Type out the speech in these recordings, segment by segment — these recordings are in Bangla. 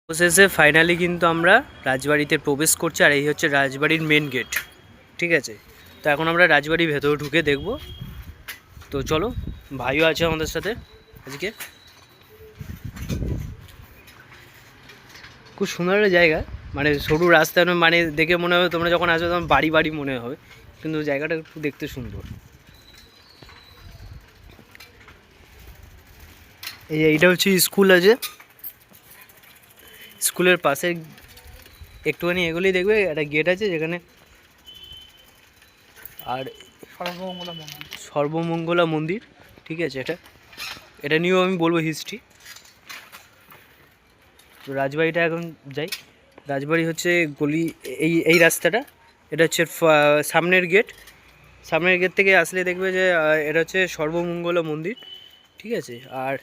অবশেষে ফাইনালি কিন্তু আমরা রাজবাড়িতে প্রবেশ করছি, আর এই হচ্ছে রাজবাড়ির মেন গেট। ঠিক আছে, তো এখন আমরা রাজবাড়ির ভেতরে ঢুকে দেখব। তো চলো, ভাইও আছে আমাদের সাথে আজকে। খুব সুন্দর একটা জায়গা, মানে সরু রাস্তা, মানে দেখে মনে হবে তোমরা যখন আসবে তখন বাড়ি বাড়ি মনে হবে, কিন্তু জায়গাটা একটু দেখতে সুন্দর। এইটা হচ্ছে স্কুল আছে, স্কুলের পাশে একটুখানি এগুলোই দেখবে একটা গেট আছে যেখানে, আর সর্বমঙ্গলা মন্দির। ঠিক আছে, এটা নিয়েও আমি বলবো হিস্ট্রি। তো রাজবাড়িটা এখন যাই। রাজবাড়ি হচ্ছে গলি, এই রাস্তাটা, এটা হচ্ছে সামনের গেট। সামনের গেট থেকে আসলে দেখবে যে এটা হচ্ছে সর্বমঙ্গলা মন্দির। ঠিক আছে, আর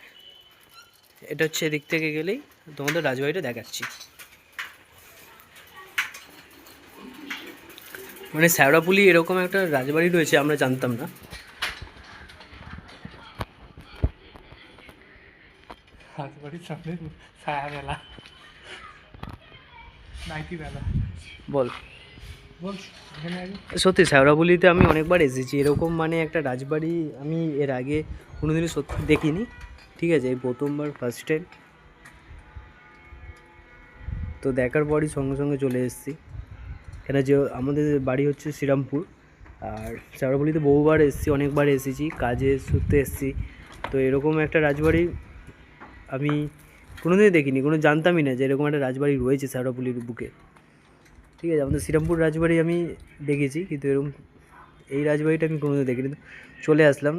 এটা হচ্ছে এদিক থেকে গেলেই তোমাদের রাজবাড়িটা দেখাচ্ছি। মানে শ্যাওড়াপুলি এরকম একটা রাজবাড়ি রয়েছে আমরা জানতাম না। রাজবাড়ির সামনে ছায়া মেলা, নাইটি মেলা। বল। বল এখানে আগে। সত্যি শ্যাওড়াপুলিতে আমি অনেকবার এসেছি, এরকম মানে একটা রাজবাড়ি আমি এর আগে কোনোদিনই সত্যি দেখিনি। ঠিক আছে, এই প্রথমবার, ফার্স্ট টাইম। তো দেখার পরই সঙ্গে সঙ্গে চলে এসেছি। এখানে যে আমাদের বাড়ি হচ্ছে শ্রীরামপুর, আর শ্যাওড়াপুলিতে বহুবার এসেছি, অনেকবার এসেছি, কাজে সূত্রে এসেছি। তো এরকম একটা রাজবাড়ি আমি কোনোদিনই দেখিনি, কোনো জানতামই না যে এরকম একটা রাজবাড়ি রয়েছে শ্যাওড়াপুলির বুকে। ঠিক আছে, আমাদের শ্রীরামপুর রাজবাড়ি আমি দেখেছি, কিন্তু এরকম এই রাজবাড়িটা আমি কোনোদিন দেখিনি। চলে আসলাম,